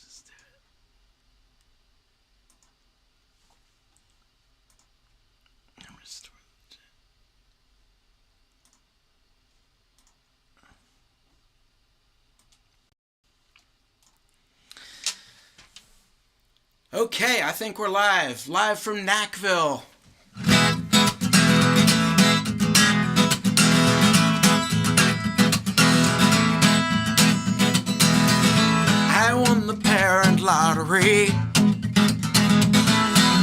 just do it. I'm restore the chat. Okay, I think we're live from NachVille. I won the parent lottery.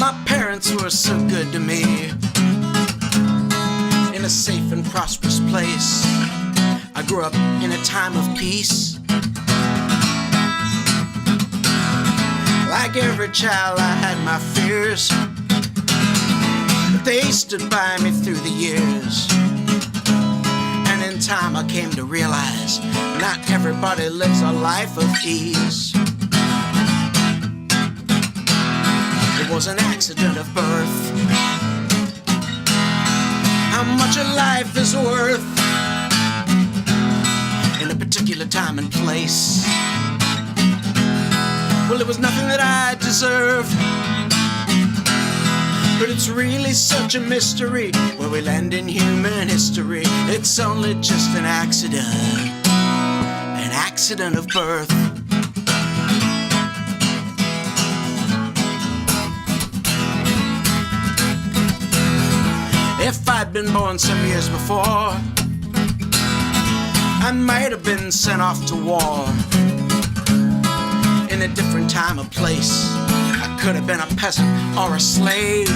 My parents were so good to me. In a safe and prosperous place, I grew up in a time of peace. Like every child, I had my fears, but they stood by me through the years. And in time I came to realize not everybody lives a life of ease. It was an accident of birth. How much a life is worth in a particular time and place. Well, it was nothing that I deserved, but it's really such a mystery where we land in human history. It's only just an accident of birth. If I'd been born some years before, I might have been sent off to war. In a different time or place, I could have been a peasant or a slave,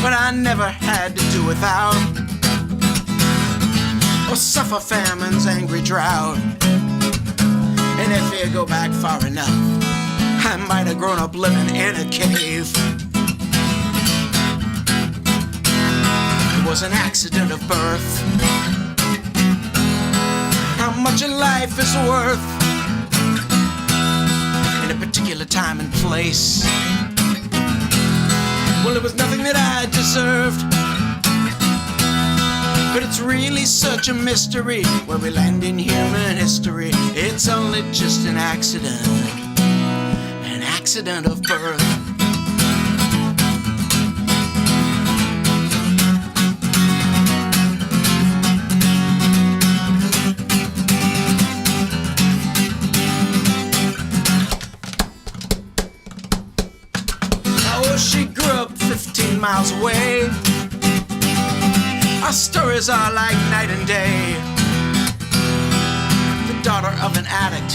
but I never had to do without or suffer famine's angry drought. And if you go back far enough, I might have grown up living in a cave. It was an accident of birth. How much a life is worth in a particular time and place. Well, it was nothing that I deserved, but it's really such a mystery where we land in human history. It's only just an accident of birth. She grew up 15 miles away. Our stories are like night and day. The daughter of an addict,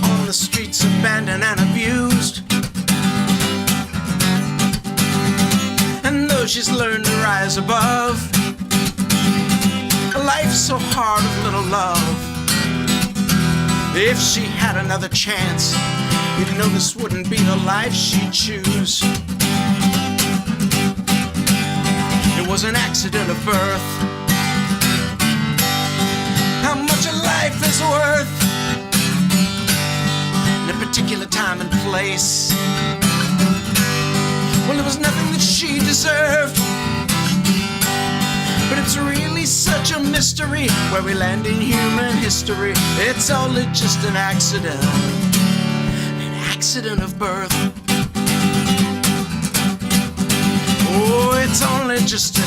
on the streets abandoned and abused. And though she's learned to rise above, life's so hard with little love. If she had another chance, you'd know this wouldn't be the life she'd choose. It was an accident of birth. How much a life is worth in a particular time and place. Well, it was nothing that she deserved, but it's really such a mystery where we land in human history. It's only just an accident of birth. Oh, it's only just an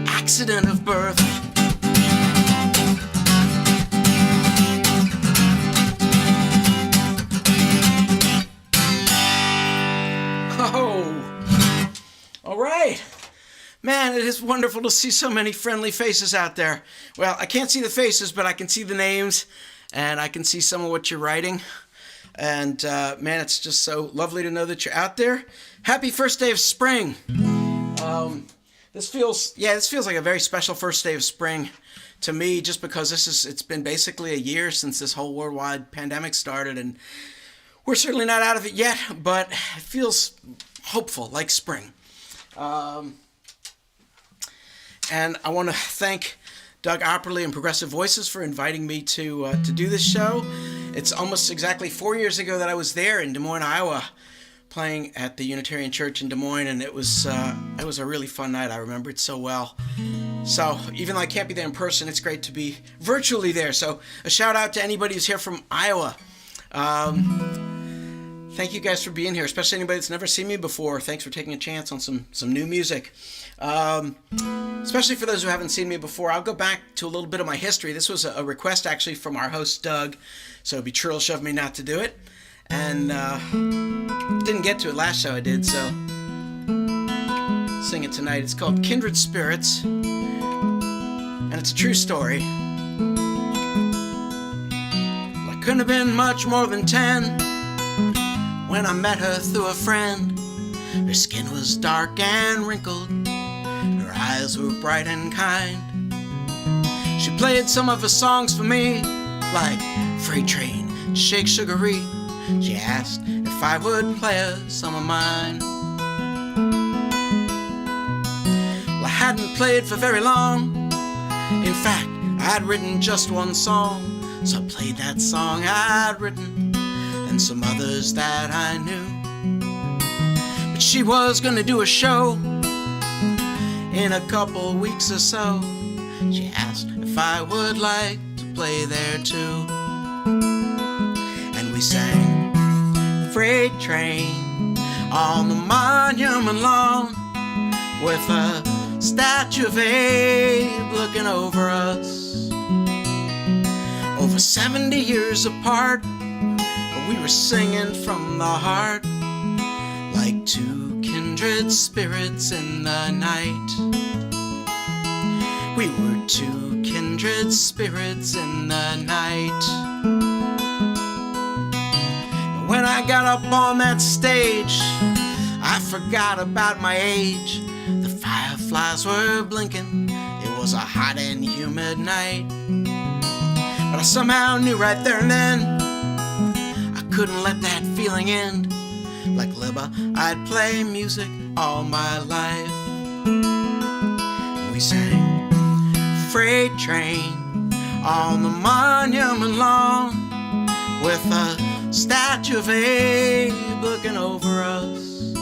accident of birth. Oh, all right. Man, it is wonderful to see so many friendly faces out there. Well, I can't see the faces, but I can see the names, and I can see some of what you're writing. And man, it's just so lovely to know that you're out there. Happy first day of spring. This feels like a very special first day of spring to me, just because it's been basically a year since this whole worldwide pandemic started, and we're certainly not out of it yet, but it feels hopeful, like spring. And I want to thank Doug Opperly and Progressive Voices for inviting me to do this show. It's almost exactly 4 years ago that I was there in Des Moines, Iowa, playing at the Unitarian Church in Des Moines, and it was a really fun night. I remember it so well. So even though I can't be there in person, it's great to be virtually there. So a shout out to anybody who's here from Iowa. Thank you guys for being here, especially anybody that's never seen me before. Thanks for taking a chance on some new music. Especially for those who haven't seen me before, I'll go back to a little bit of my history. This was a request actually from our host, Doug, so it'd be churlish of me not to do it. And didn't get to it last show I did, so sing it tonight. It's called Kindred Spirits, and it's a true story. Well, I couldn't have been much more than 10 when I met her through a friend. Her skin was dark and wrinkled, her eyes were bright and kind. She played some of her songs for me, like Freight Train, Shake Sugaree. She asked if I would play her some of mine. Well, I hadn't played for very long. In fact, I'd written just one song, so I played that song I'd written and some others that I knew. But she was gonna do a show in a couple weeks or so. She asked if I would like to play there too. And we sang Freight Train on the monument lawn, with a statue of Abe looking over us. Over 70 years apart, we were singing from the heart, like two kindred spirits in the night. We were two kindred spirits in the night. But when I got up on that stage, I forgot about my age. The fireflies were blinking, it was a hot and humid night. But I somehow knew right there and then couldn't let that feeling end. Like Libba, I'd play music all my life. We sang Freight Train on the monument lawn, with a statue of Abe looking over us.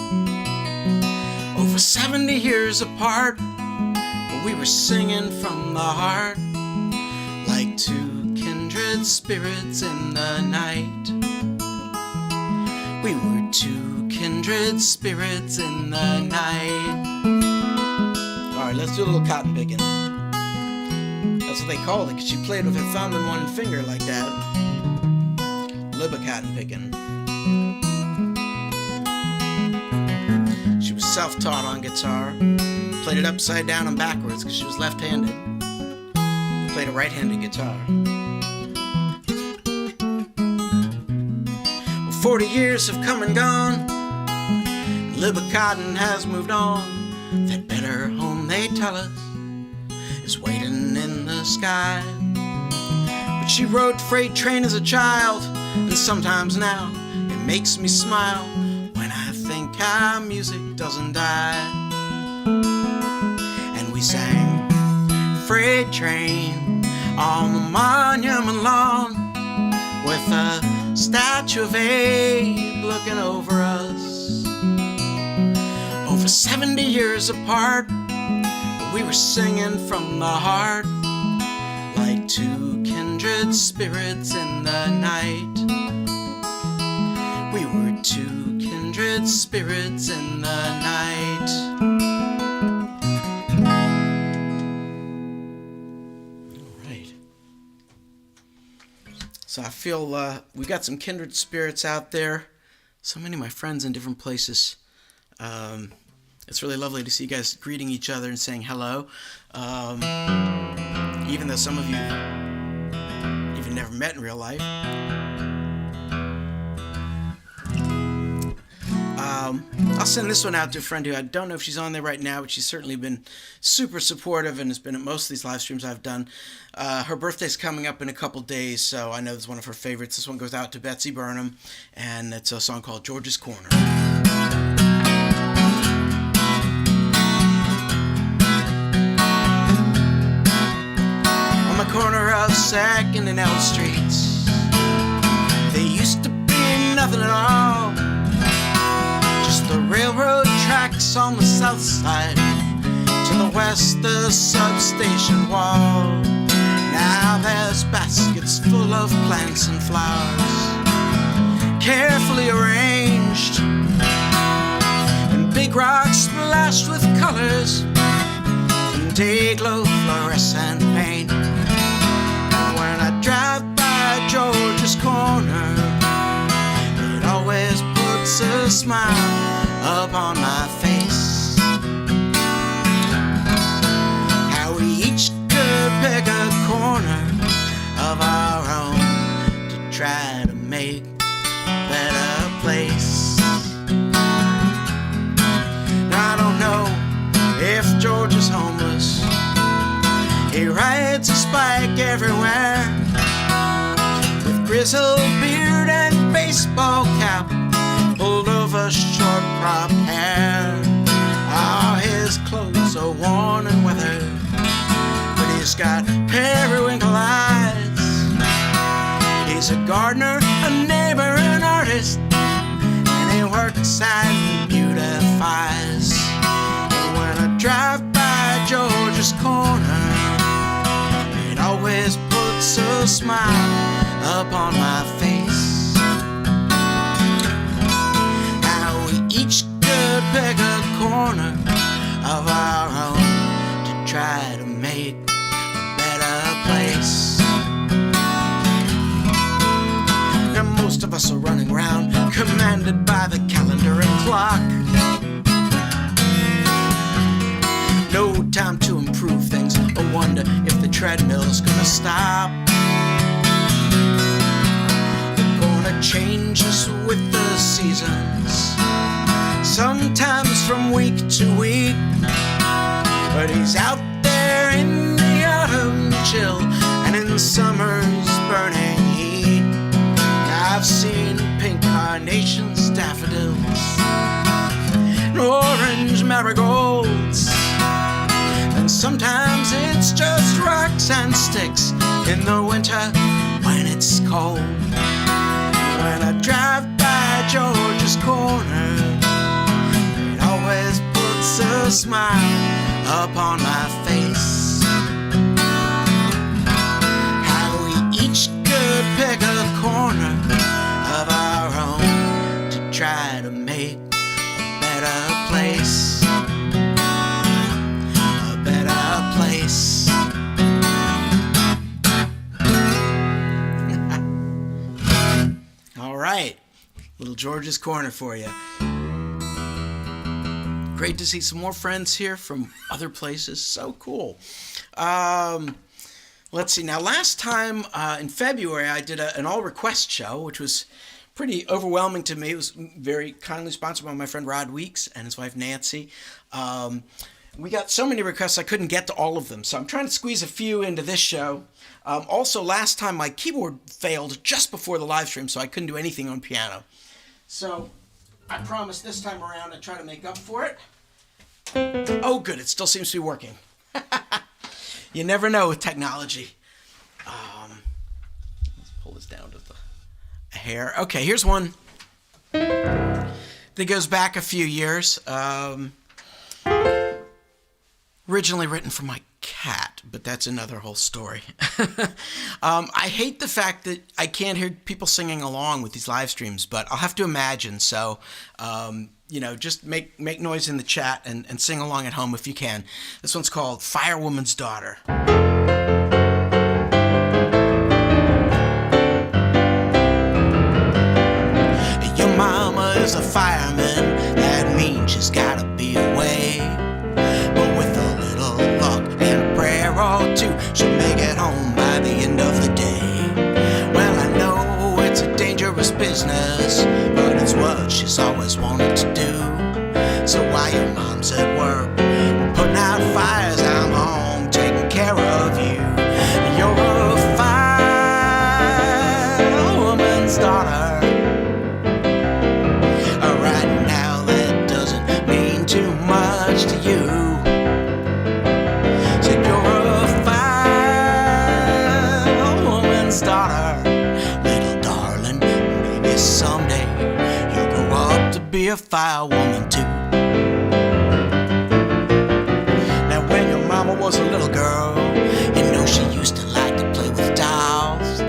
Over 70 years apart, but we were singing from the heart, like two kindred spirits in the night. We were two kindred spirits in the night. Alright, let's do a little cotton picking. That's what they called it, because she played with her thumb and one finger like that. Libba cotton picking. She was self-taught on guitar. Played it upside down and backwards because she was left-handed. Played a right-handed guitar. 40 years have come and gone. Libba Cotton has moved on. That better home, they tell us, is waiting in the sky. But she rode Freight Train as a child, and sometimes now it makes me smile when I think our music doesn't die. And we sang Freight Train on the monument lawn, with a statue of Abe looking over us. Over 70 years apart, but we were singing from the heart, like two kindred spirits in the night. We were two kindred spirits in the night. So I feel we got some kindred spirits out there. So many of my friends in different places. It's really lovely to see you guys greeting each other and saying hello. Even though some of you even never met in real life. I'll send this one out to a friend who I don't know if she's on there right now, but she's certainly been super supportive and has been at most of these live streams I've done. Her birthday's coming up in a couple days, so I know it's one of her favorites. This one goes out to Betsy Burnham, and it's a song called George's Corner. On the corner of 2nd and L Streets, there used to be nothing at all. The railroad tracks on the south side. To the west, the substation wall. Now there's baskets full of plants and flowers, carefully arranged, and big rocks splashed with colors, and day-glow fluorescent paint. And when I drive by George's Corner, it always puts a smile upon my face. How we each could pick a corner of our own to try to make a better place. I don't know if George is homeless. He rides a spike everywhere, with grizzled beard and baseball cap pulled over short cropped hair. Oh, his clothes are worn and weathered, but he's got periwinkle eyes. He's a gardener, a neighbor, an artist, and he works and beautifies. And when I drive by George's Corner, it always puts a smile upon my face. Each could pick a corner of our own to try to make a better place. Now most of us are running around, commanded by the calendar and clock. No time to improve things or wonder if the treadmill's gonna stop. They're gonna change us with the seasons, sometimes from week to week. But he's out there in the autumn chill and in summer's burning heat. I've seen pink carnations, daffodils, and orange marigolds, and sometimes it's just rocks and sticks in the winter when it's cold. When I drive by George's Corner, always puts a smile upon my face. How we each could pick a corner of our own to try to make a better place. A better place. All right, little George's Corner for you. Great to see some more friends here from other places. So cool. Let's see. Now, last time in February, I did an all-request show, which was pretty overwhelming to me. It was very kindly sponsored by my friend Rod Weeks and his wife Nancy. We got so many requests, I couldn't get to all of them. So I'm trying to squeeze a few into this show. Also, last time my keyboard failed just before the live stream, so I couldn't do anything on piano. So I promise this time around I'll try to make up for it. Oh, good. It still seems to be working. You never know with technology. Let's pull this down to a hair. Okay, here's one that goes back a few years. Originally written for my cat, but that's another whole story. I hate the fact that I can't hear people singing along with these live streams, but I'll have to imagine. So, just make noise in the chat and sing along at home if you can. This one's called Firewomans Daughter. Your mama is a fireman, that means she's gotta be away. But with a little luck and a prayer or two, she'll make it home by the end of the day. Well, I know it's a dangerous business, but it's what she's always wanted to do. So while your mom's at work putting out fires, I'm home taking care of you. You're a firewoman's daughter. Right now that doesn't mean too much to you. So you're a firewoman's daughter, little darling. Maybe someday you'll grow up to be a firewoman too. Now when was a little girl. You know she used to like to play with dolls.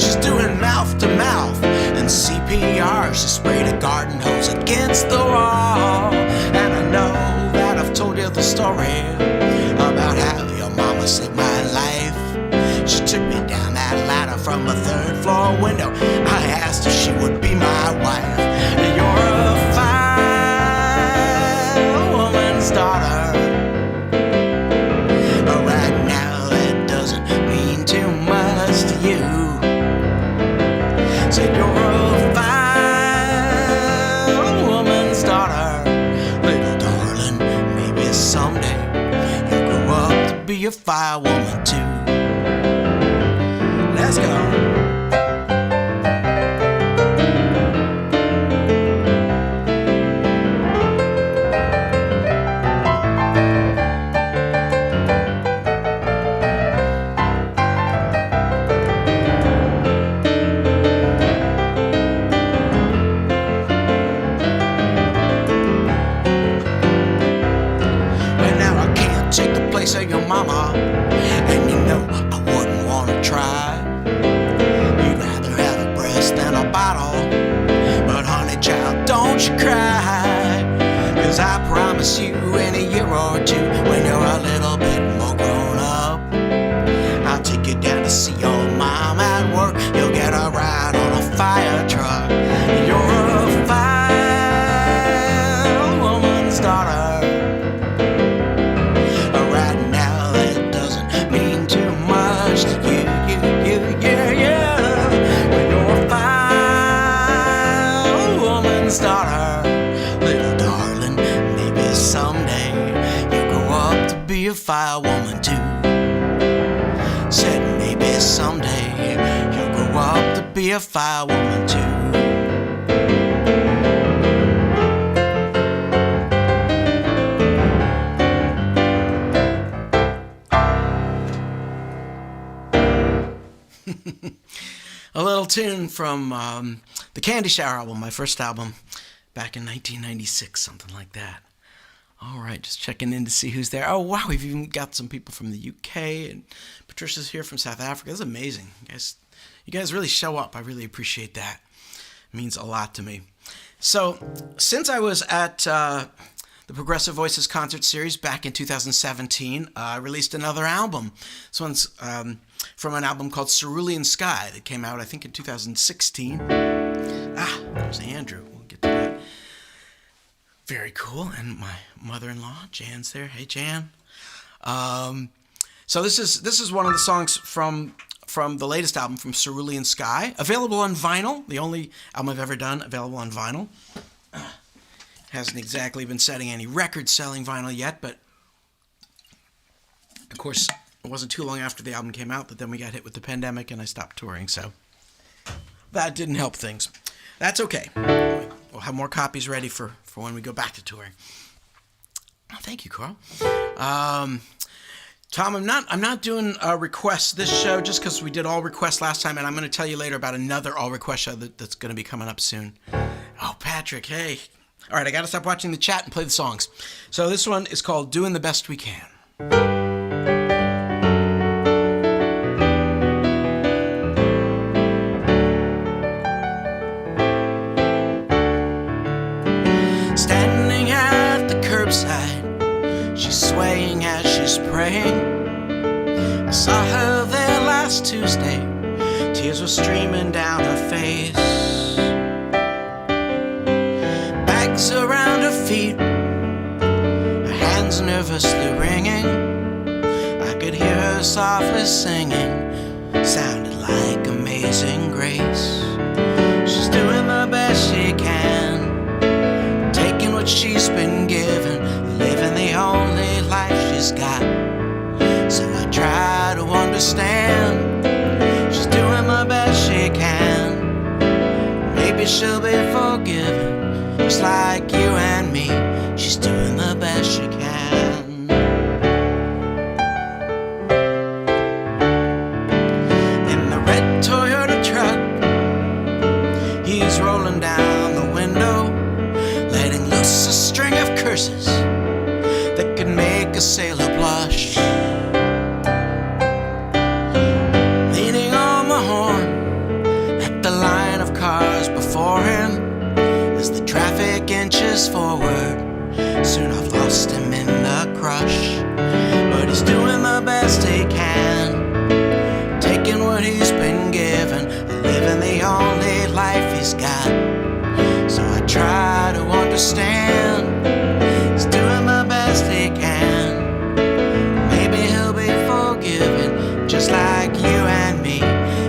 She's doing mouth to mouth and CPR. She sprayed a garden hose against the wall. And I know that I've told you the story about how your mama saved my life. She took me down that ladder from a third floor window. I asked if she would be my wife. You're a firewoman's daughter. Right now that doesn't mean too much to you. Said you're a firewoman's daughter. Little darling, maybe someday you'll grow up to be a firewoman too. Let's go. Of your mama, and you know I wouldn't want to try. You'd rather have a breast than a bottle, but honey child, don't you cry, 'cause I promise you in a year or two, when you're a little bit more grown up, I'll take you down to see your mom at work. You'll get a ride on a fire truck. You're a firewoman's daughter. Daughter, little darling, maybe someday you'll grow up to be a firewoman too. Said maybe someday you'll grow up to be a firewoman too. A little tune from the Candy Shower album, my first album, back in 1996, something like that. All right, just checking in to see who's there. Oh, wow, we've even got some people from the UK, and Patricia's here from South Africa. This is amazing. You guys really show up. I really appreciate that. It means a lot to me. So, since I was at the Progressive Voices concert series back in 2017, I released another album. This one's from an album called Cerulean Sky that came out, I think, in 2016. There's Andrew. We'll get to that. Very cool. And my mother-in-law, Jan's there. Hey, Jan. So this is one of the songs from the latest album, from Cerulean Sky, available on vinyl. The only album I've ever done available on vinyl. Hasn't exactly been setting any record-selling vinyl yet, but of course, it wasn't too long after the album came out that then we got hit with the pandemic and I stopped touring, so that didn't help things. That's okay. We'll have more copies ready for when we go back to touring. Oh, thank you, Carl. Tom, I'm not doing requests this show just because we did all requests last time, and I'm going to tell you later about another all request show that's going to be coming up soon. Oh, Patrick, hey. All right, I got to stop watching the chat and play the songs. So this one is called Doing the Best We Can. Standing at the curbside, she's swaying as she's praying. I saw her there last Tuesday, tears were streaming down her face. Bags around her feet, her hands nervously ringing. I could hear her softly singing, sounded like Amazing Grace. She's doing the best she can, taking what she's been given, living the only life she's got. So I try to understand, she's doing the best she can. Maybe she'll be forgiven, just like you and me. She's doing the best she can. In the red Toyota truck, he's rolling down the window, letting loose a string of curses that could make a sailor blush. what he's been given, living the only life he's got. So I try to understand, he's doing the best he can. Maybe he'll be forgiven, just like you and me.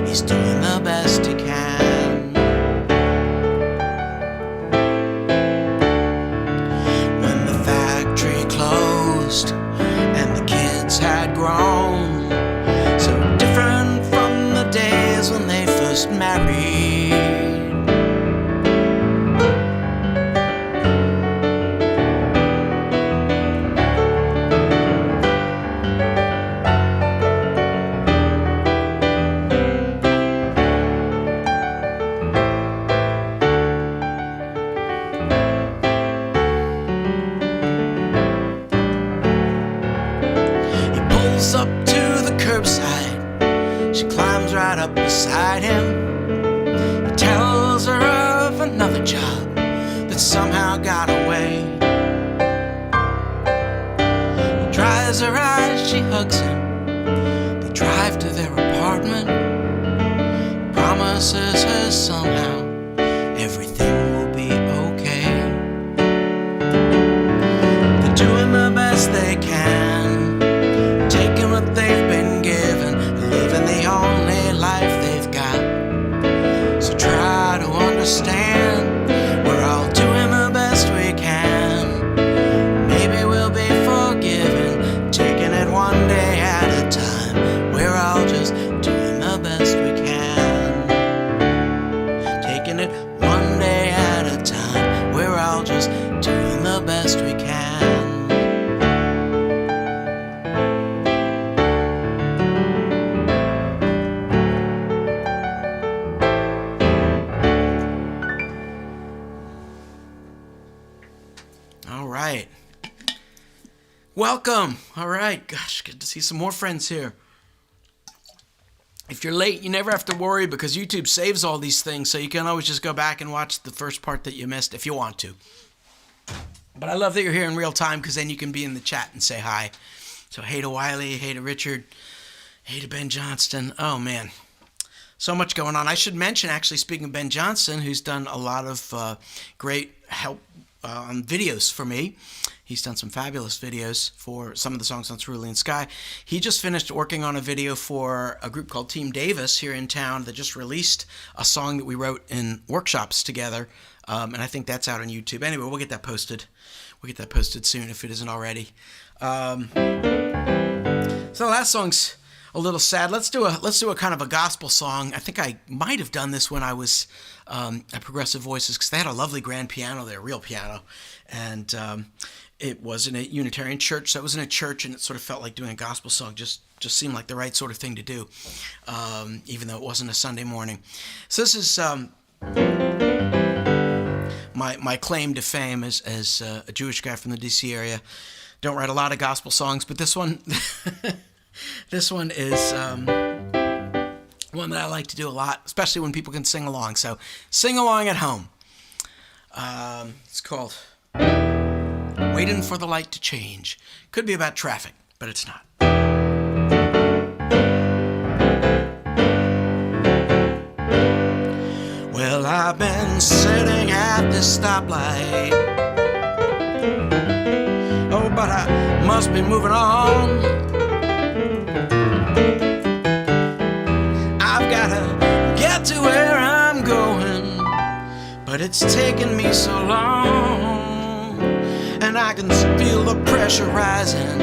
He's doing the best he can. When the factory closed and the kids had grown, so different from the days when they first married. Up to the curbside, she climbs right up beside him. He tells her of another job that somehow got away. He dries her eyes, she hugs him. They drive to their apartment. He promises her somehow everything will be okay. They're doing the best they can, what they've been given, living the only life they've got. So try to understand, we're all doing the best we can. Maybe we'll be forgiven, taking it one day at a time. We're all just doing the best we can. Taking it one day at a time. We're all just doing the best we can. Welcome. All right. Gosh, good to see some more friends here. If you're late, you never have to worry because YouTube saves all these things, so you can always just go back and watch the first part that you missed if you want to. But I love that you're here in real time because then you can be in the chat and say hi. So hey to Wiley, hey to Richard, hey to Ben Johnston. Oh, man. So much going on. I should mention, actually, speaking of Ben Johnston, who's done a lot of great help on videos for me. He's done some fabulous videos for some of the songs on Cerulean Sky. He just finished working on a video for a group called Team Davis here in town that just released a song that we wrote in workshops together. And I think that's out on YouTube. Anyway, we'll get that posted. We'll get that posted soon if it isn't already. So the last song's a little sad. Let's do a kind of a gospel song. I think I might have done this when I was at Progressive Voices because they had a lovely grand piano there, real piano. And it was in a Unitarian church, so it was in a church, and it sort of felt like doing a gospel song. Just seemed like the right sort of thing to do, even though it wasn't a Sunday morning. So this is my claim to fame as a Jewish guy from the D.C. area. Don't write a lot of gospel songs, but this one, this one is one that I like to do a lot, especially when people can sing along. So sing along at home. It's called Waiting for the Light to Change. Could be about traffic, but it's not. Well, I've been sitting at this stoplight. Oh, but I must be moving on. I've gotta get to where I'm going, but it's taken me so long. And I can feel the pressure rising.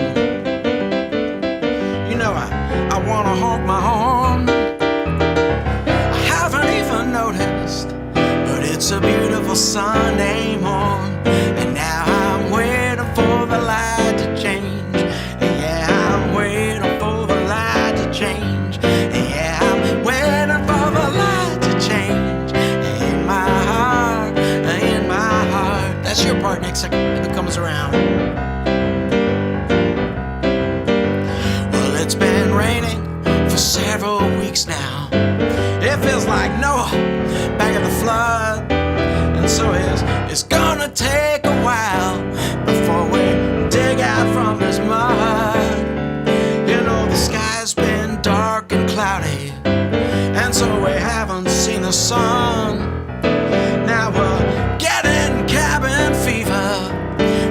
You know, I want to honk my horn. I haven't even noticed, but it's a beautiful Sunday morning. And now I'm waiting for the light to change. Yeah, I'm waiting for the light to change. Yeah, I'm waiting for the light to change. In my heart, in my heart. That's your part next second. Comes around. Well, it's been raining for several weeks now. It feels like Noah back in the flood, and so it's gonna take a while before we dig out from this mud. You know, the sky's been dark and cloudy, so we haven't seen the sun. Now we're getting cabin fever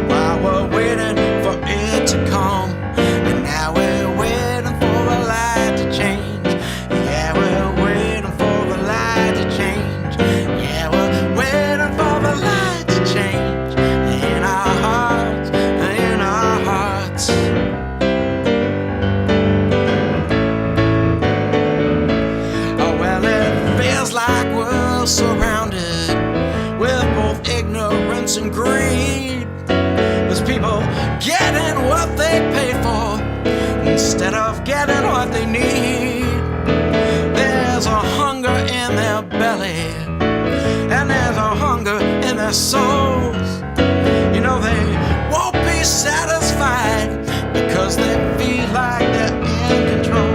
while we're waiting for it to come. And now we're waiting for the light to change. Yeah, we're waiting for the light to change. Yeah, we're waiting for the light to change. In our hearts, in our hearts. Oh, well, it feels like we're surrounded with both ignorance and greed. There's people getting what they paid for instead of getting what they need. There's a hunger in their belly, and there's a hunger in their souls. You know, they won't be satisfied because they feel like they're in control.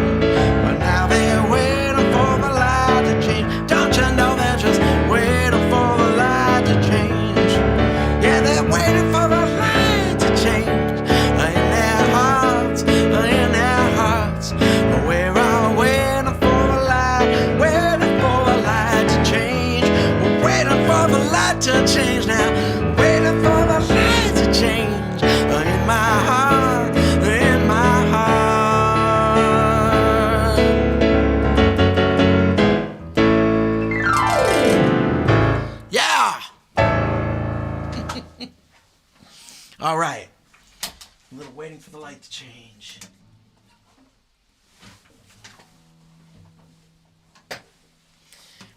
But now they're waiting for the light to change. Don't you know they're just waiting for the light to change? Yeah, they're waiting for the light to change. In their hearts, in their hearts. We're all waiting for the light, waiting for the light to change. We're waiting for the light to change now. Waiting for the light to change. In my heart, in my heart. Yeah! All right. A little waiting for the light to change.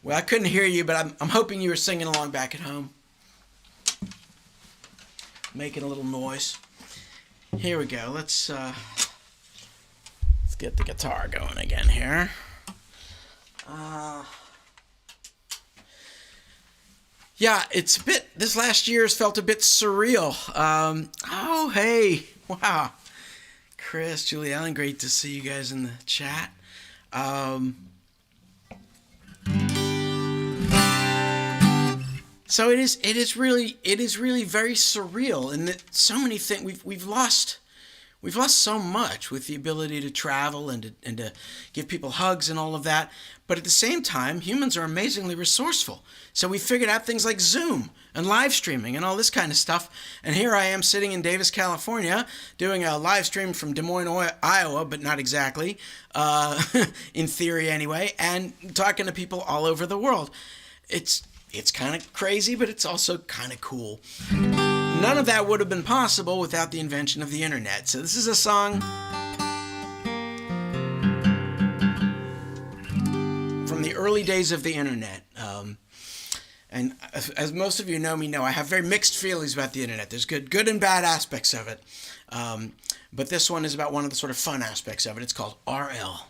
Well, I couldn't hear you, but I'm hoping you were singing along back at home. Making a little noise. Here we go. Let's get the guitar going again here. Yeah, it's a bit, this last year has felt a bit surreal. Oh, hey, wow. Chris, Julie Allen, great to see you guys in the chat. So it is really very surreal, and that so many things we've lost so much with the ability to travel and to give people hugs and all of that. But at the same time, humans are amazingly resourceful. So we figured out things like Zoom and live streaming and all this kind of stuff. And here I am sitting in Davis, California, doing a live stream from Des Moines, Iowa, but not exactly, in theory anyway, and talking to people all over the world. It's kind of crazy, but it's also kind of cool. None of that would have been possible without the invention of the internet. So this is a song from the early days of the internet. And as most of you know me know, I have very mixed feelings about the internet. There's good and bad aspects of it. But this one is about one of the sort of fun aspects of it. It's called RL.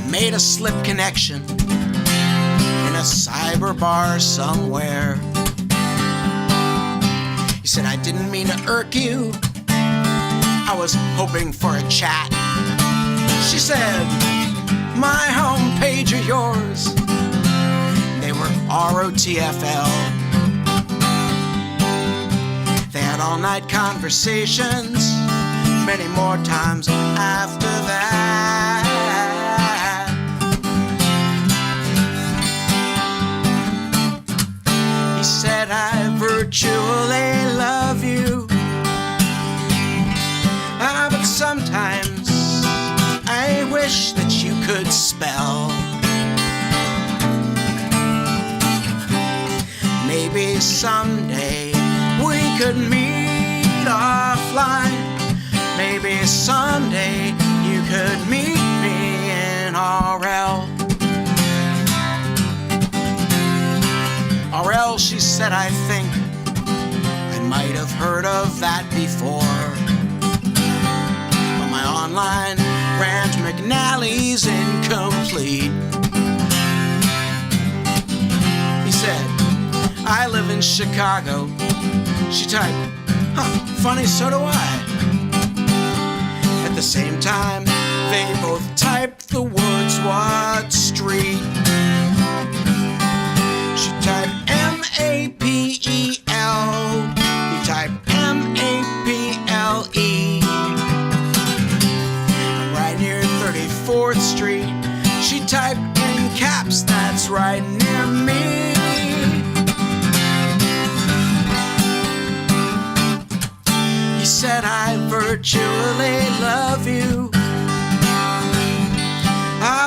Made a slip connection in a cyber bar somewhere. He said, I didn't mean to irk you, I was hoping for a chat. She said, my homepage or yours? They were ROTFL. They had all-night conversations, many more times after that. He said, I virtually love you, but sometimes I wish that you could spell. Maybe someday we could meet offline. Maybe someday you could meet me in RL. RL, she said, I think I might have heard of that before. But my online Rand McNally's incomplete. He said, I live in Chicago. She typed, funny, so do I. At the same time, they both typed the words, what street? She typed M-A-P-E-L. He typed M-A-P-E-L. typed in caps, that's right near me. He said, I virtually love you.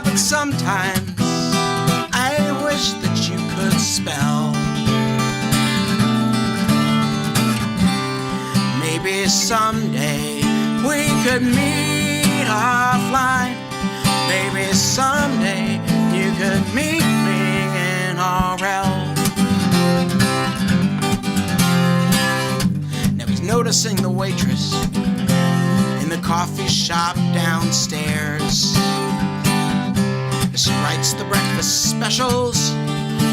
But sometimes I wish that you could spell. Maybe someday we could meet offline. Maybe someday you could meet me in RL. Now he's noticing the waitress in the coffee shop downstairs. She writes the breakfast specials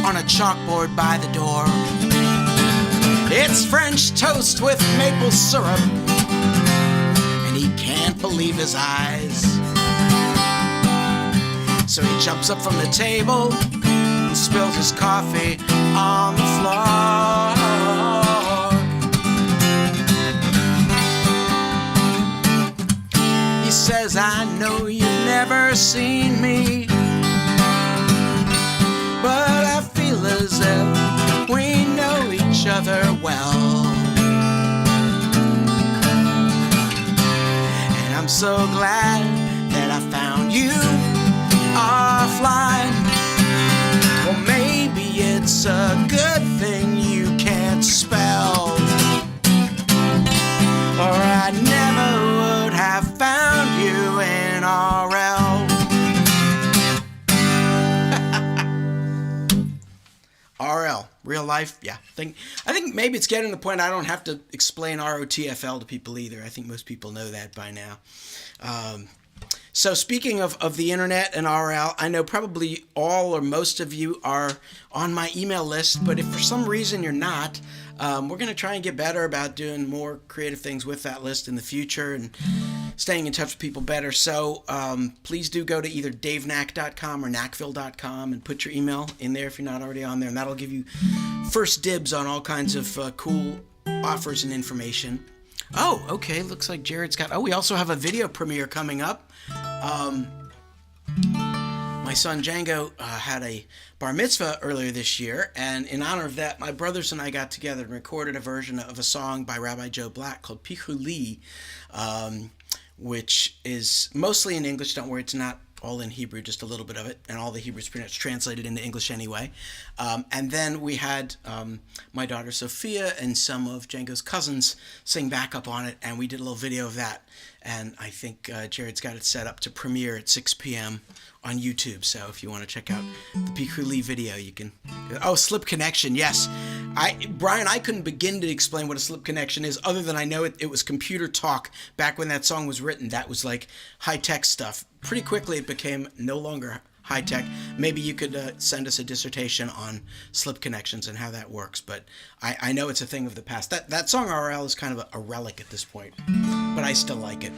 on a chalkboard by the door. It's French toast with maple syrup, and he can't believe his eyes. So he jumps up from the table and spills his coffee on the floor. He says, I know you've never seen me, but I feel as if we know each other well. And I'm so glad that I found you offline. Well, maybe it's a good thing you can't spell, or I never would have found you in RL. RL, real life, yeah. I think maybe it's getting to the point I don't have to explain ROTFL to people either. I think most people know that by now. So speaking of the internet and RL, I know probably all or most of you are on my email list, but if for some reason you're not, we're going to try and get better about doing more creative things with that list in the future and staying in touch with people better. So please do go to either davenach.com or nachville.com and put your email in there if you're not already on there, and that'll give you first dibs on all kinds of cool offers and information. Oh, okay, looks like Jared's got... Oh, we also have a video premiere coming up. My son Django had a bar mitzvah earlier this year, and in honor of that, my brothers and I got together and recorded a version of a song by Rabbi Joe Black called Pichuli, which is mostly in English. Don't worry, it's not all in Hebrew, just a little bit of it, and all the Hebrew's pretty much translated into English anyway. And then we had my daughter Sophia and some of Django's cousins sing backup on it, and we did a little video of that. And I think Jared's got it set up to premiere at 6 p.m. on YouTube. So if you want to check out the Pichuli video, you can. Oh, slip connection, yes. Brian, I couldn't begin to explain what a slip connection is, other than I know it was computer talk back when that song was written. That was like high-tech stuff. Pretty quickly it became no longer high-tech. Maybe you could send us a dissertation on slip connections and how that works, but I know it's a thing of the past. That song RL is kind of a relic at this point, but I still like it.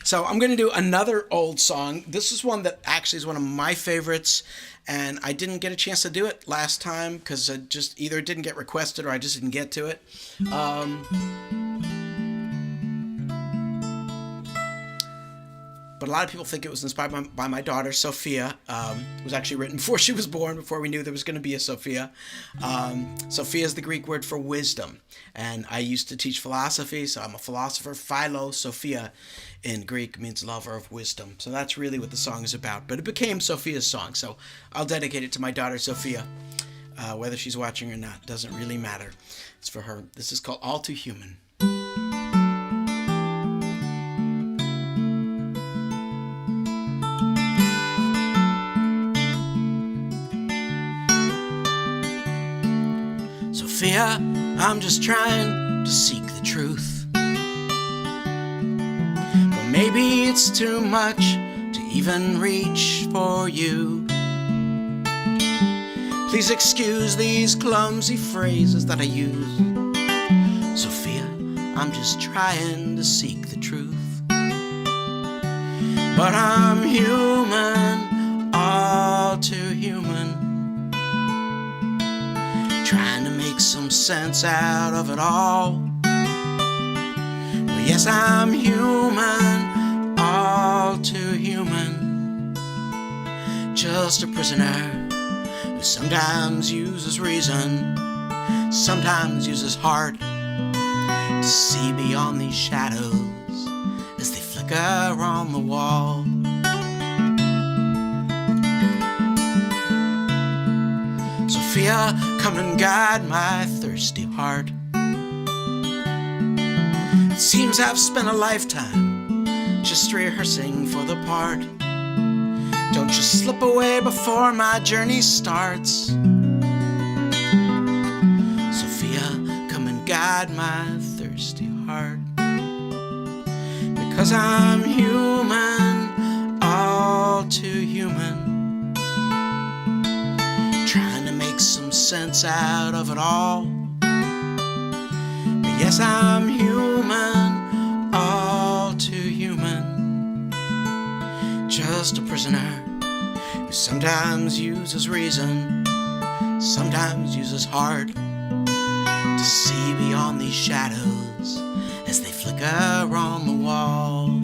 So I'm going to do another old song. This is one that actually is one of my favorites, and I didn't get a chance to do it last time because I just either it didn't get requested or I just didn't get to it. But a lot of people think it was inspired by my daughter, Sophia. It was actually written before she was born, before we knew there was going to be a Sophia. Sophia is the Greek word for wisdom. And I used to teach philosophy, so I'm a philosopher. Philo, Sophia, in Greek means lover of wisdom. So that's really what the song is about. But it became Sophia's song, so I'll dedicate it to my daughter, Sophia. Whether she's watching or not, doesn't really matter. It's for her. This is called All Too Human. Sophia, I'm just trying to seek the truth, but maybe it's too much to even reach for you. Please excuse these clumsy phrases that I use. Sophia, I'm just trying to seek the truth, but I'm human, all too human, trying to make some sense out of it all. Well, yes, I'm human, all too human, just a prisoner who sometimes uses reason, sometimes uses heart to see beyond these shadows as they flicker on the wall. Sophia, come and guide my thirsty heart. It seems I've spent a lifetime just rehearsing for the part. Don't you slip away before my journey starts. Sophia, come and guide my thirsty heart. Because I'm human, all too human, trying to make some sense out of it all. But yes, I'm human, all too human, just a prisoner who sometimes uses reason, sometimes uses heart to see beyond these shadows as they flicker on the wall.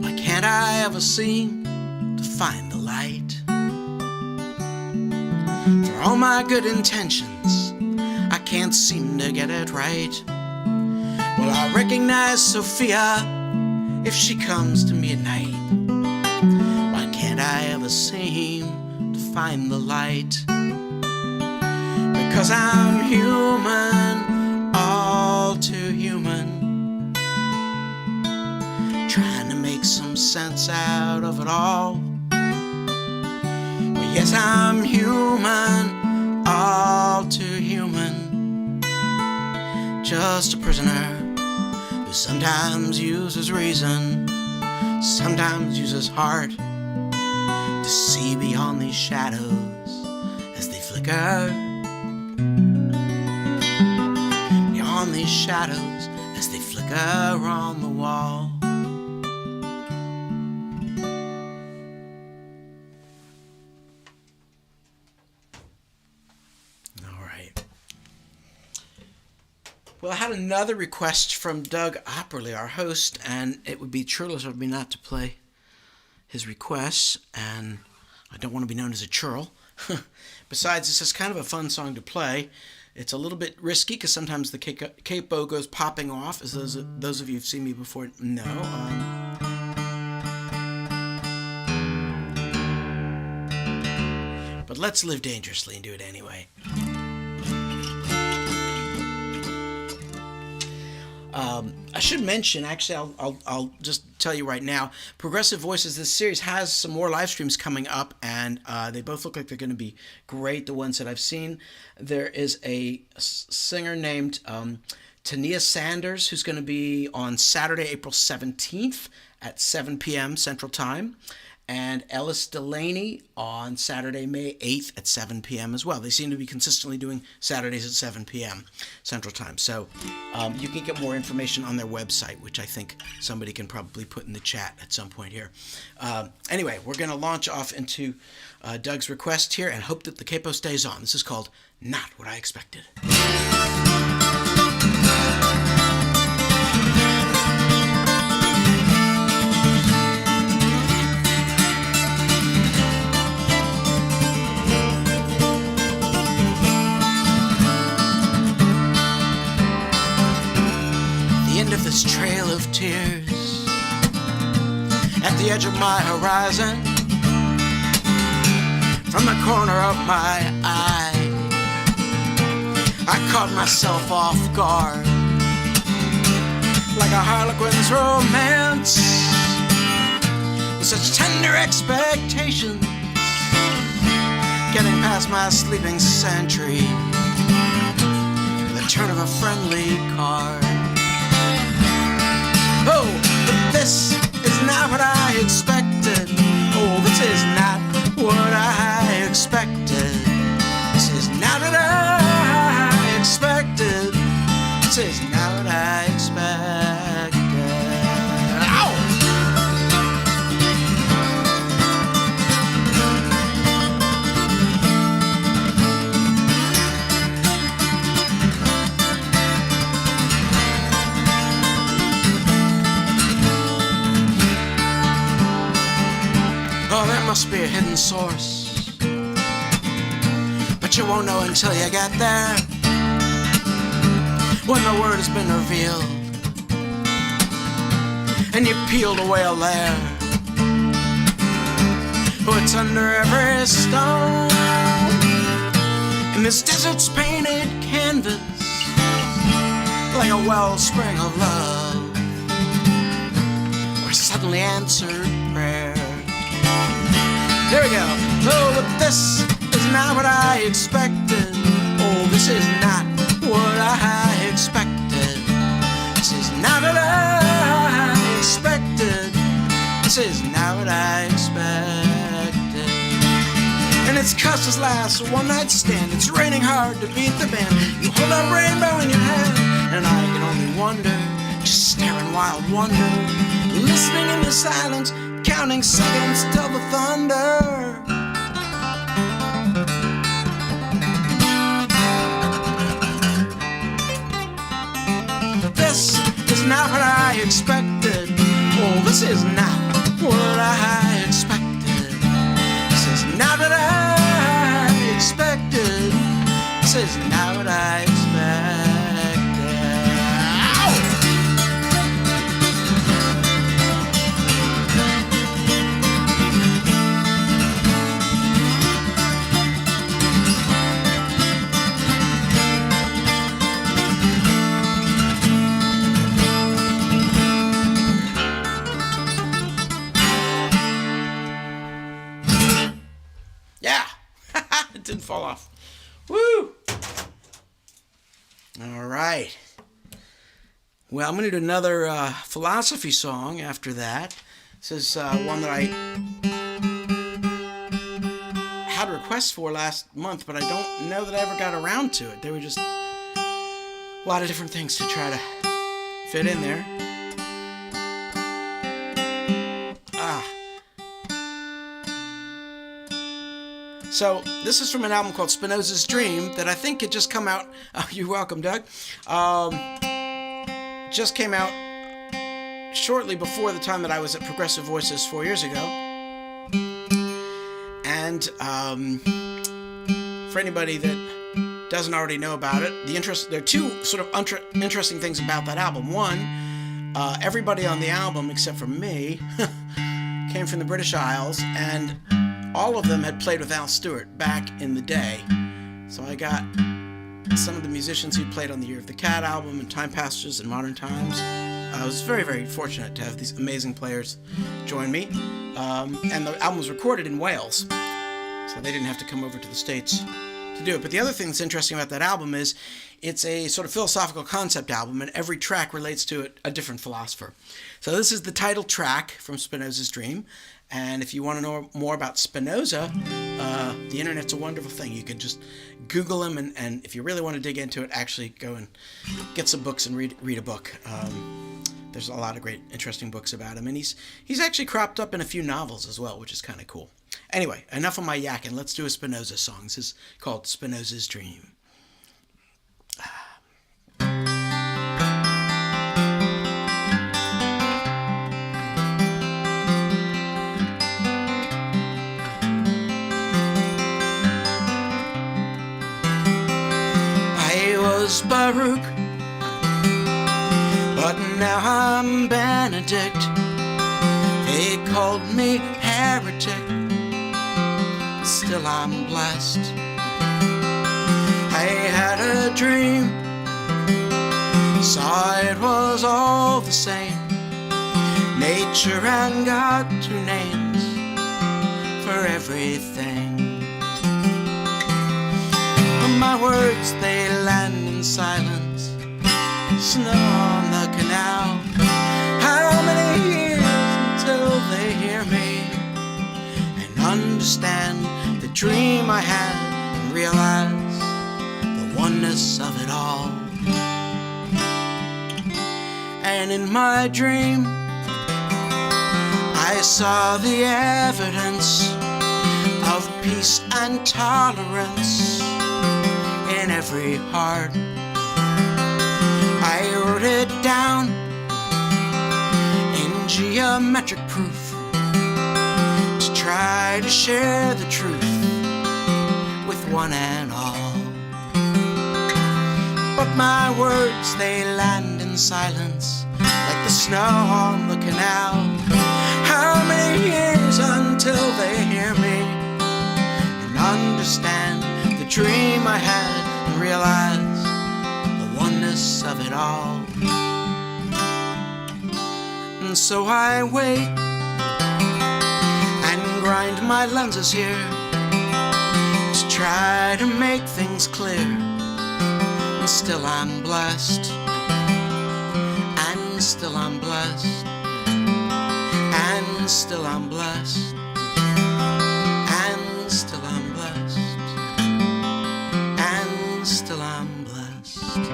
Why can't I ever seem to find the light? For all my good intentions, I can't seem to get it right. Well, I recognize Sophia if she comes to me at night. Why can't I ever seem to find the light? Because I'm human, all too human, trying to make some sense out of it all. Well, yes, I'm human, all too human, just a prisoner who sometimes uses reason, sometimes uses heart to see beyond these shadows as they flicker, beyond these shadows as they flicker on the wall. Well, I had another request from Doug Opperly, our host, and it would be churlish of me not to play his requests, and I don't want to be known as a churl. Besides, this is kind of a fun song to play. It's a little bit risky because sometimes the capo goes popping off, as those of you who've seen me before know. But let's live dangerously and do it anyway. I should mention, actually, I'll just tell you right now, Progressive Voices, this series has some more live streams coming up, and they both look like they're going to be great, the ones that I've seen. There is a singer named Tania Sanders, who's going to be on Saturday, April 17th at 7 p.m. Central Time, and Ellis Delaney on Saturday, May 8th at 7 p.m. as well. They seem to be consistently doing Saturdays at 7 p.m. Central Time. So you can get more information on their website, which I think somebody can probably put in the chat at some point here. Anyway, we're going to launch off into Doug's request here and hope that the capo stays on. This is called Not What I Expected. Of this trail of tears at the edge of my horizon, from the corner of my eye, I caught myself off guard, like a harlequin's romance, with such tender expectations, getting past my sleeping sentry, the turn of a friendly card. Oh, but this is not what I expected. Oh, this is not what I expected. This is not what I expected. This is not what I expected. Ow! must be a hidden source, but you won't know until you get there, when the word has been revealed and you peeled away a layer. What's under every stone in this desert's painted canvas, like a wellspring of love or a suddenly answered prayer. Here we go. Oh, but this is not what I expected. Oh, this is not what I expected. This is not what I expected. This is not what I expected. And it's Custer's last one-night stand. It's raining hard to beat the band. You hold a rainbow in your hand, and I can only wonder, just stare in wild wonder, listening in the silence, counting seconds till the thunder. This is not what I expected. Oh, this is not what I expected. This is not what I expected. This is not what I expected. Ow! Yeah, it didn't fall off. Woo! All right. Well, I'm going to do another philosophy song after that. This is one that I had requests for last month, but I don't know that I ever got around to it. There were just a lot of different things to try to fit in there. So this is from an album called Spinozas Dream that I think had just come out. Oh, you're welcome, Doug. Just came out shortly before the time that I was at Progressive Voices 4 years ago. And for anybody that doesn't already know about it, there are two sort of interesting things about that album. One, everybody on the album except for me came from the British Isles, and all of them had played with Al Stewart back in the day. So I got some of the musicians who played on the Year of the Cat album and Time Passengers and Modern Times. I was very, very fortunate to have these amazing players join me. And the album was recorded in Wales, so they didn't have to come over to the States to do it. But the other thing that's interesting about that album is it's a sort of philosophical concept album, and every track relates to a different philosopher. So this is the title track from Spinozas Dream. And if you want to know more about Spinoza, the internet's a wonderful thing. You can just Google him, and if you really want to dig into it, actually go and get some books and read a book. There's a lot of great, interesting books about him, and he's actually cropped up in a few novels as well, which is kind of cool. Anyway, enough of my yakking. Let's do a Spinoza song. This is called Spinoza's Dream. Baruch, but now I'm Benedict. They called me heretic, still I'm blessed. I had a dream, saw it was all the same. Nature and God, two names for everything. My words, they land in silence, snow on the canal. How many years until they hear me and understand the dream I had and realize the oneness of it all. And in my dream, I saw the evidence of peace and tolerance in every heart. I wrote it down in geometric proof to try to share the truth with one and all. But my words, they land in silence like the snow on the canal. How many years until they hear me and understand the dream I had and realize the oneness of it all? And so I wait and grind my lenses here to try to make things clear. And still I'm blessed, and still I'm blessed, and still I'm blessed, and still I'm blessed, and still I'm blessed.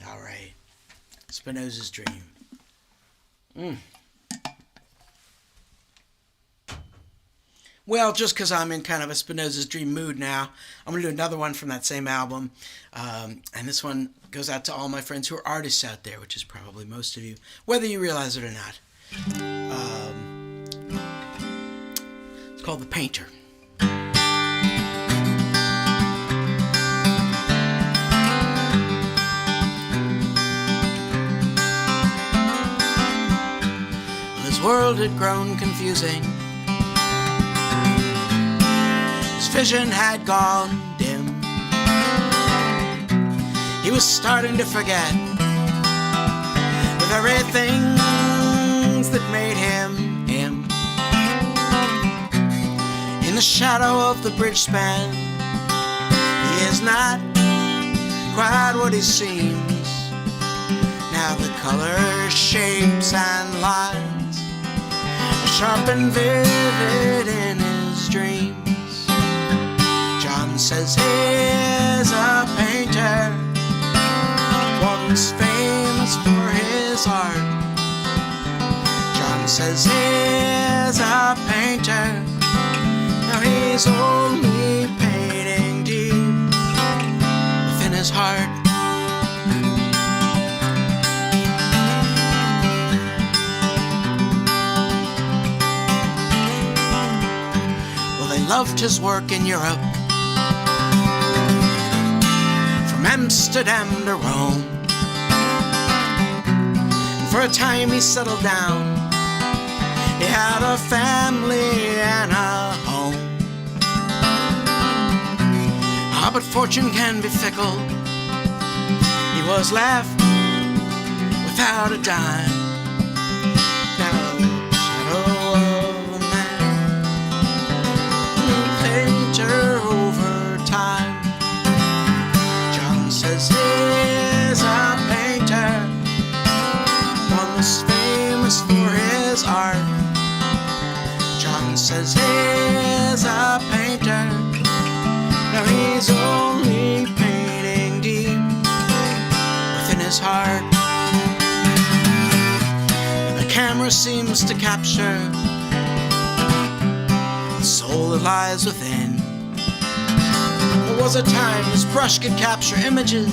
All right, Spinozas Dream. Well, just because I'm in kind of a Spinozas Dream mood now, I'm going to do another one from that same album. And this one goes out to all my friends who are artists out there, which is probably most of you, whether you realize it or not. It's called The Painter. Well, his world had grown confusing. Vision had gone dim. He was starting to forget the very things that made him him. In the shadow of the bridge span, he is not quite what he seems. Now the colors, shapes, and lines are sharp and vivid in his dreams. Says he's a painter, once famous for his art. John says he's a painter, now he's only painting deep within his heart. Well, they loved his work in Europe, from Amsterdam to Rome. And for a time he settled down. He had a family and a home. Ah, but fortune can be fickle. He was left without a dime. Now the shadow of a man, painter over time. Says he's a painter, once famous for his art. John says he's a painter, now he's only painting deep within his heart. And the camera seems to capture the soul that lies within. There was a time his brush could capture images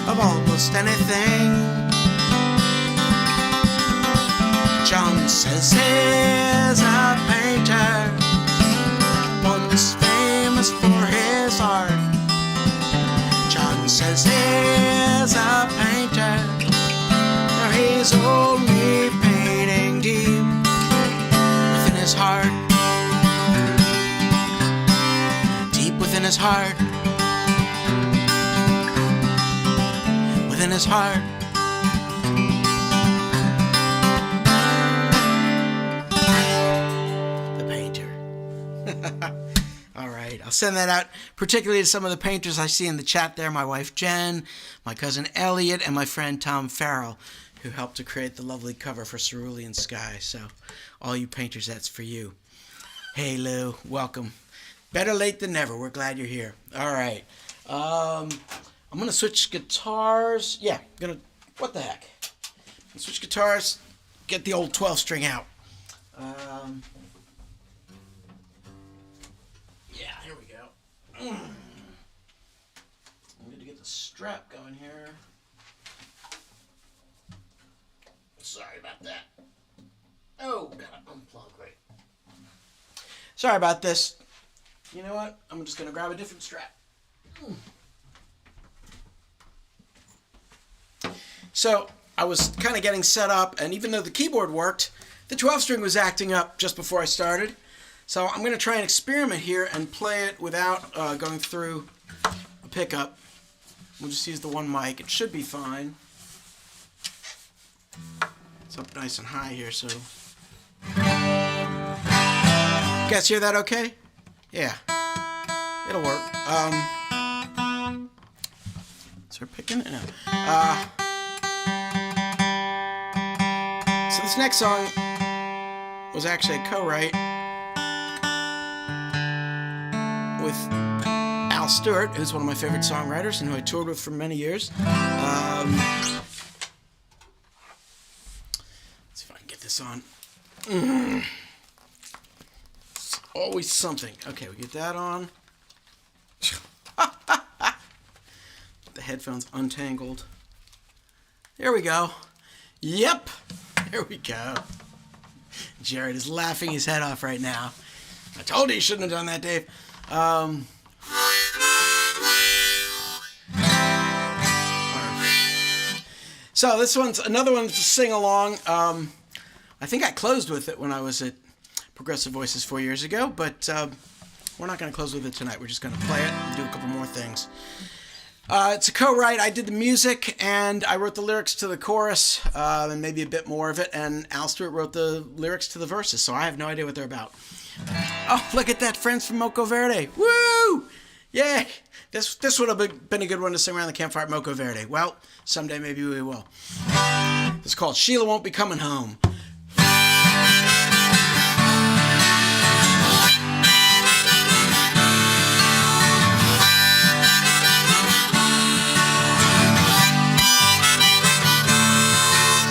of almost anything. John says he's a painter, once famous for his art. John says he's a painter, now he's only painting deep within his heart. Deep within his heart. Within his heart. The Painter. All right, I'll send that out particularly to some of the painters I see in the chat there. My wife Jen, my cousin Elliot, and my friend Tom Farrell, who helped to create the lovely cover for Cerulean Sky. So all you painters, that's for you. Hey Lou, welcome. Better late than never. We're glad you're here. All right. I'm going to switch guitars. Yeah, what the heck? Switch guitars, get the old 12 string out. Yeah, here we go. I'm going to get the strap going here. Sorry about that. Oh, gotta unplug right. Sorry about this. You know what? I'm just gonna grab a different strap. So I was kind of getting set up, and even though the keyboard worked, the 12-string was acting up just before I started. So I'm going to try and experiment here and play it without going through a pickup. We'll just use the one mic. It should be fine. It's up nice and high here, so... You guys hear that okay? Yeah. It'll work. So we're picking it? No. So this next song was actually a co-write with Al Stewart, who's one of my favorite songwriters and who I toured with for many years. Let's see if I can get this on. It's always something. Okay, we get that on. The headphones untangled. There we go. Yep. There we go. Jared is laughing his head off right now. I told you you shouldn't have done that, Dave. So this one's another one to sing along. I think I closed with it when I was at Progressive Voices 4 years ago, but we're not going to close with it tonight. We're just going to play it and do a couple more things. It's a co-write. I did the music, and I wrote the lyrics to the chorus, and maybe a bit more of it, and Al Stewart wrote the lyrics to the verses, so I have no idea what they're about. Oh, look at that, friends from Moco Verde. Woo! Yay! This would have been a good one to sing around the campfire at Moco Verde. Well, someday maybe we will. It's called Sheila Won't Be Coming Home.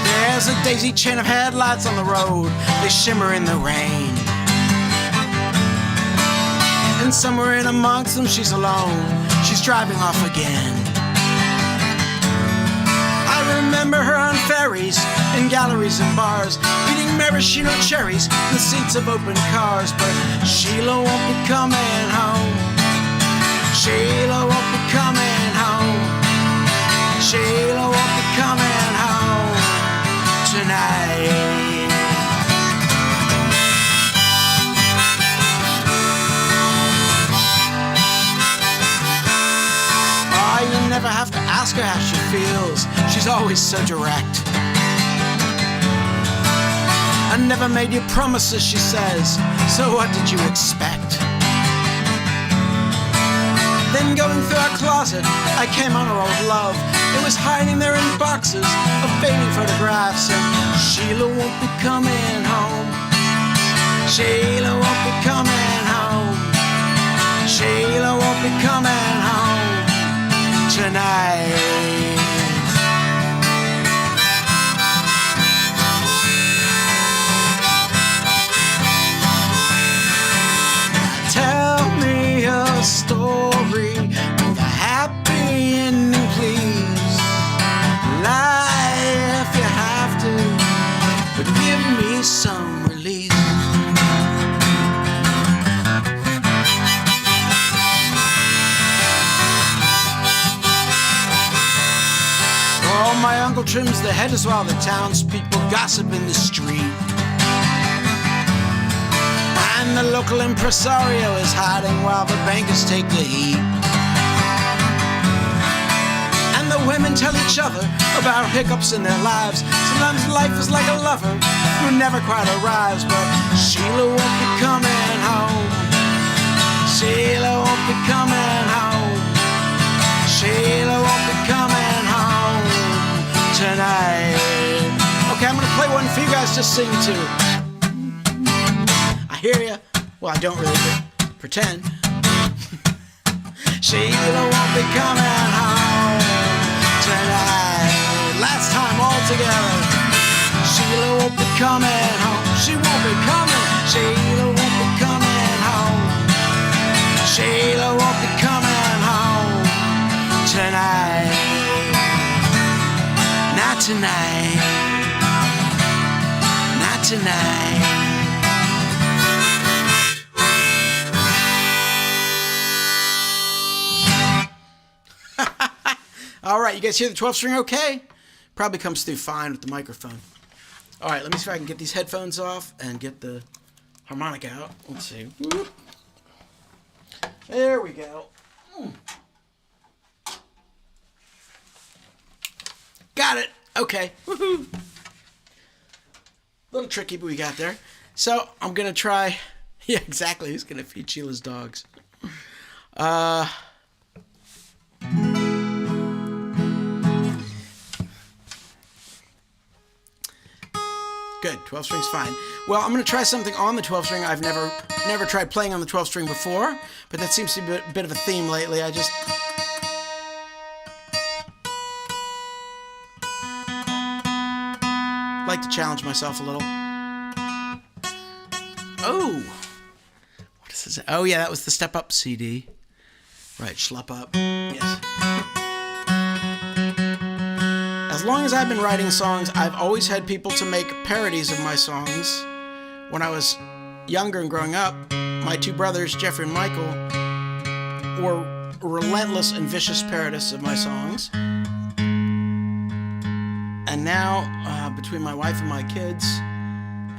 There's a daisy chain of headlights on the road. They shimmer in the rain. And somewhere in amongst them she's alone. She's driving off again. I remember her on ferries, in galleries and bars, eating maraschino cherries in the seats of open cars. But Sheila won't be coming home. Sheila won't be coming home. Sheila won't be coming home tonight. Oh, you never have to ask her how she feels. She's always so direct. I never made you promises, she says. So what did you expect? Then going through our closet, I came on her old love. It was hiding there in boxes of fading photographs. And Sheila won't be coming home. Sheila won't be coming home. Sheila won't be coming home tonight. Tell me a story with a happy ending, please. Lie if you have to, but give me some relief. Oh, my uncle trims the hedges while the townspeople gossip in the street. And the local impresario is hiding while the bankers take the heat. And the women tell each other about hiccups in their lives. Sometimes life is like a lover who never quite arrives. But Sheila won't be coming home. Sheila won't be coming home. Sheila won't be coming home tonight. Okay, I'm gonna play one for you guys to sing to. I hear ya. Well, I don't really pretend. Sheila won't be coming home tonight. Last time all together. Sheila won't be coming home. She won't be coming. Sheila won't be coming home. Sheila won't be coming home tonight. Not tonight. tonight. All right, you guys hear the 12 string okay? Probably comes through fine with the microphone. All right, let me see if I can get these headphones off and get the harmonica out. Let's see. Whoop. There we go. Got it. Okay. Woohoo. Little tricky, but we got there. So I'm going to try. Yeah, exactly. Who's going to feed Sheila's dogs? Good. 12 string's fine. Well, I'm going to try something on the 12 string. I've never tried playing on the 12 string before, but that seems to be a bit of a theme lately. I just like to challenge myself a little. Oh, what is this? Oh yeah, that was the Step Up CD. Right, Schlup Up. Yes. As long as I've been writing songs, I've always had people to make parodies of my songs. When I was younger and growing up, my two brothers, Jeffrey and Michael, were relentless and vicious parodists of my songs. And now, between my wife and my kids,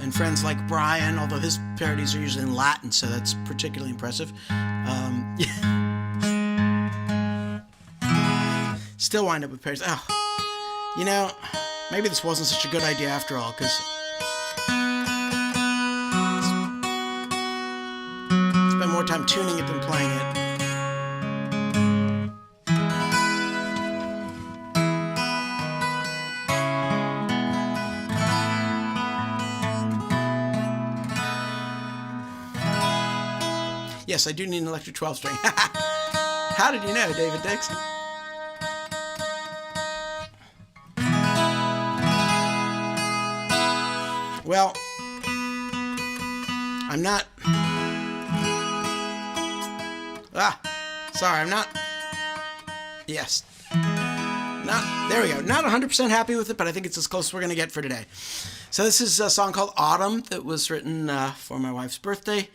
and friends like Brian, although his parodies are usually in Latin, so that's particularly impressive. Still wind up with parodies. Oh, you know, maybe this wasn't such a good idea after all, because spend more time tuning it than playing it. Yes, I do need an electric 12 string. How did you know, David Dixon? Well, I'm not... sorry, I'm not... Yes. There we go. Not 100% happy with it, but I think it's as close as we're going to get for today. So this is a song called Autumn that was written for my wife's birthday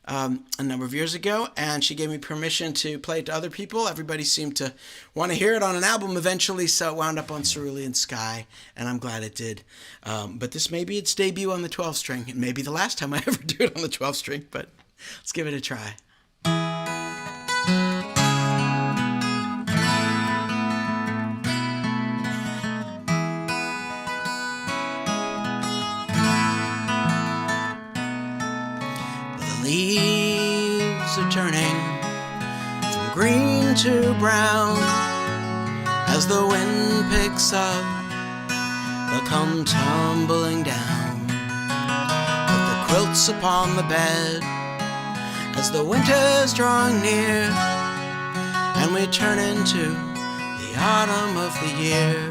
a number of years ago, and she gave me permission to play it to other people. Everybody seemed to want to hear it on an album eventually, so it wound up on Cerulean Sky, and I'm glad it did. But this may be its debut on the 12 string. It may be the last time I ever do it on the 12 string, but let's give it a try. Leaves are turning from green to brown. As the wind picks up, they'll come tumbling down. Put the quilts upon the bed as the winter's drawing near, and we turn into the autumn of the year.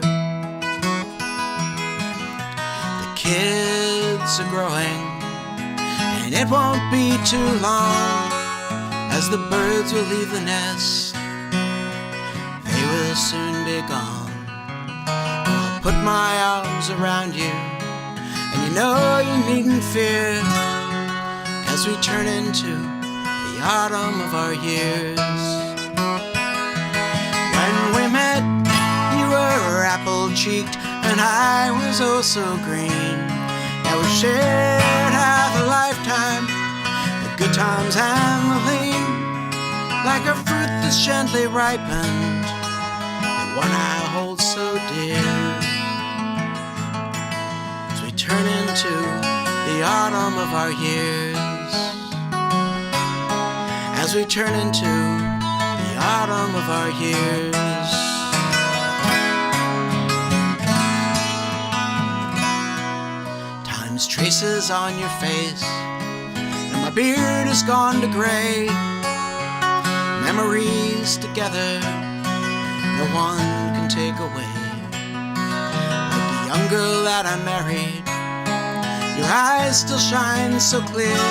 The kids are growing, and it won't be too long as the birds will leave the nest. They will soon be gone. I'll put my arms around you, and you know you needn't fear as we turn into the autumn of our years. When we met, you were apple-cheeked, and I was oh so green. Now we shared half a lifetime, the good times and the lean, like a fruit that's gently ripened, the one I hold so dear. As we turn into the autumn of our years, as we turn into the autumn of our years. Traces on your face, and my beard has gone to gray. Memories together, no one can take away. Like the young girl that I married, your eyes still shine so clear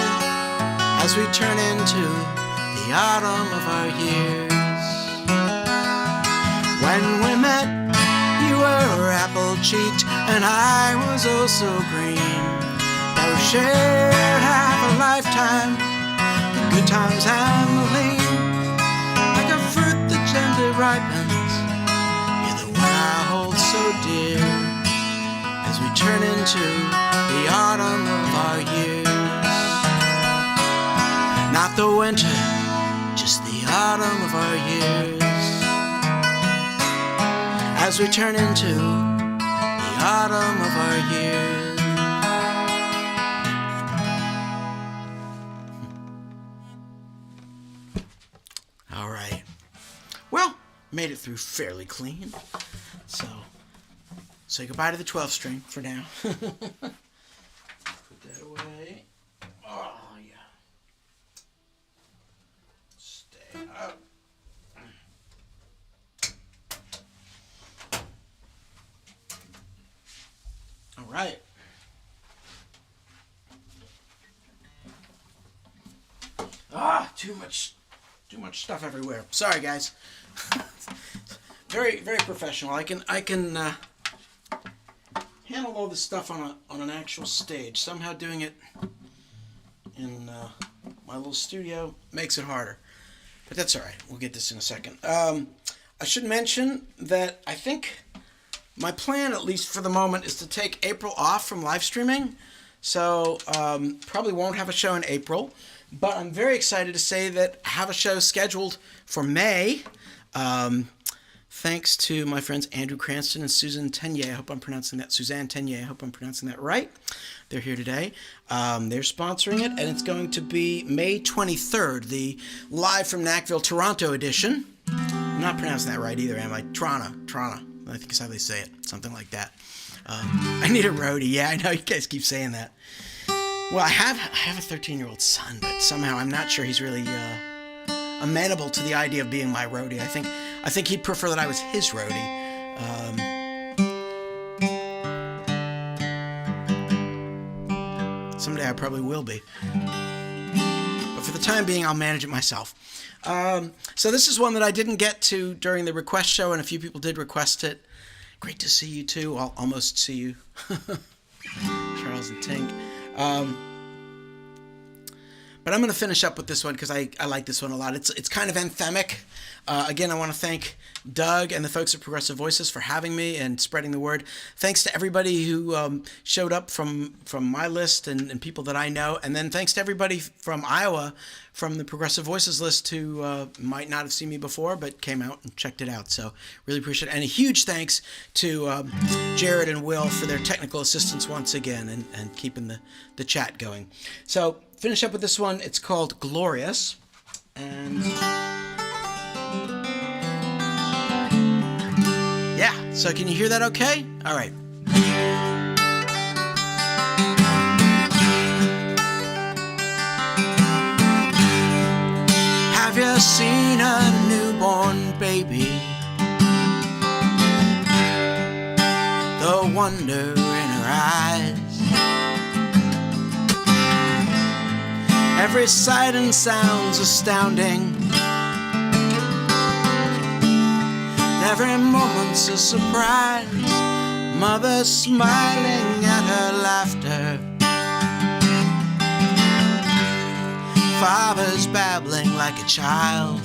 as we turn into the autumn of our years. When we met, you were apple-cheeked, and I was oh so green. shared half a lifetime, the good times and the lean. Like a fruit that gently ripens, you're the one I hold so dear, as we turn into the autumn of our years. Not the winter, just the autumn of our years, as we turn into the autumn of our years. All right. Well, made it through fairly clean. So, say goodbye to the 12 string for now. Put that away. Oh, yeah. Stay up. All right. Too much stuff everywhere. Sorry, guys. Very professional. I can handle all this stuff on an actual stage. Somehow doing it in my little studio makes it harder, but that's all right. We'll get this in a second. I should mention that I think my plan, at least for the moment, is to take April off from live streaming. So probably won't have a show in April. But I'm very excited to say that I have a show scheduled for May. Thanks to my friends Andrew Cranston and Suzanne Tenier. I hope I'm pronouncing that. Suzanne Tenier. I hope I'm pronouncing that right. They're here today. They're sponsoring it, and it's going to be May 23rd, the Live from NachVille Toronto edition. I'm not pronouncing that right either, am I? Toronto. I think is how they say it. Something like that. I need a roadie. Yeah, I know you guys keep saying that. Well, I have a 13-year-old son, but somehow I'm not sure he's really amenable to the idea of being my roadie. I think he'd prefer that I was his roadie. Someday I probably will be. But for the time being, I'll manage it myself. So this is one that I didn't get to during the request show, and a few people did request it. Great to see you, too. I'll almost see you. Charles and Tink. But I'm going to finish up with this one because I like this one a lot. It's kind of anthemic. Again, I want to thank Doug and the folks at Progressive Voices for having me and spreading the word. Thanks to everybody who showed up from my list and people that I know. And then thanks to everybody from Iowa from the Progressive Voices list who might not have seen me before but came out and checked it out. So really appreciate it. And a huge thanks to Jared and Will for their technical assistance once again and keeping the chat going. So finish up with this one. It's called Glorious. And yeah, so can you hear that okay? All right. Have you seen a newborn baby? The wonder in her eyes. Every sight and sound's astounding. Every moment's a surprise. Mother smiling at her laughter. Father's babbling like a child.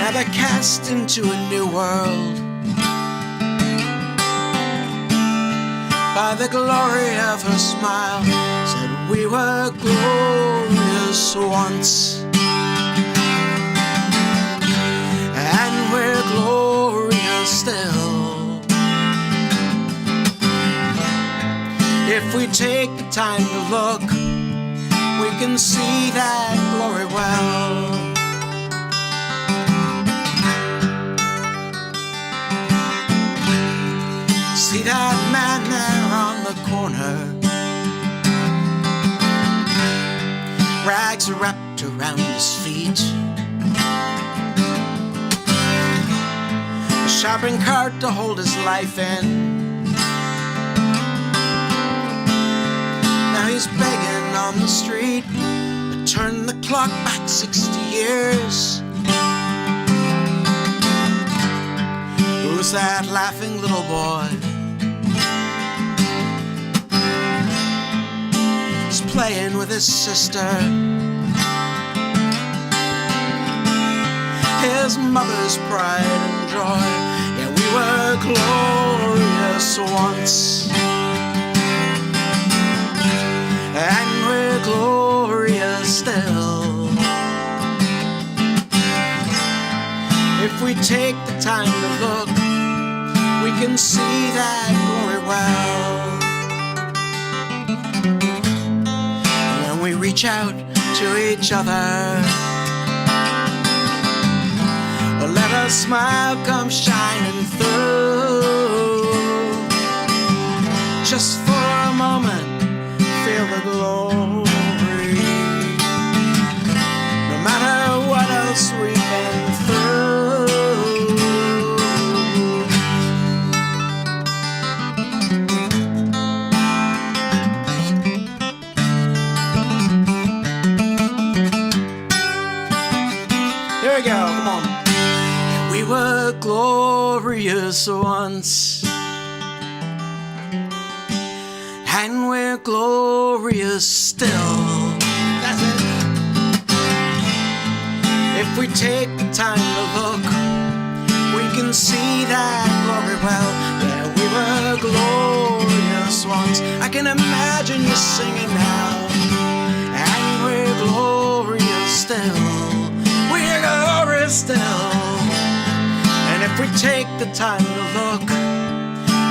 Now they're cast into a new world by the glory of her smile. Said we were glorious once, and we're glorious still. If we take the time to look, we can see that glory well. See that man there on the corner, rags are wrapped around his feet, a shopping cart to hold his life in. Now he's begging on the street, but turn the clock back 60 years. Who's that laughing little boy? playing with his sister. His mother's pride and joy. Yeah, we were glorious once, and we're glorious still. If we take the time to look, we can see that glory well. When we reach out to each other, let a smile come shining through. Just for a moment, feel the glory. No matter what else we've been through. Here we go, come on. We were glorious once, and we're glorious still. That's it. If we take the time to look, we can see that glory well. Yeah, we were glorious once. I can imagine you singing now. And we're glorious still. We're glorious still. And if we take the time to look,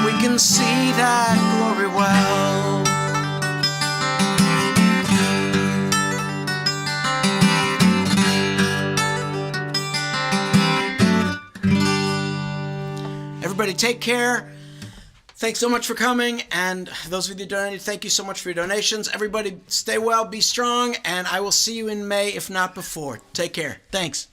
we can see that glory well. Everybody take care. Thanks so much for coming, and those of you who donated, thank you so much for your donations. Everybody stay well, be strong, and I will see you in May, if not before. Take care. Thanks.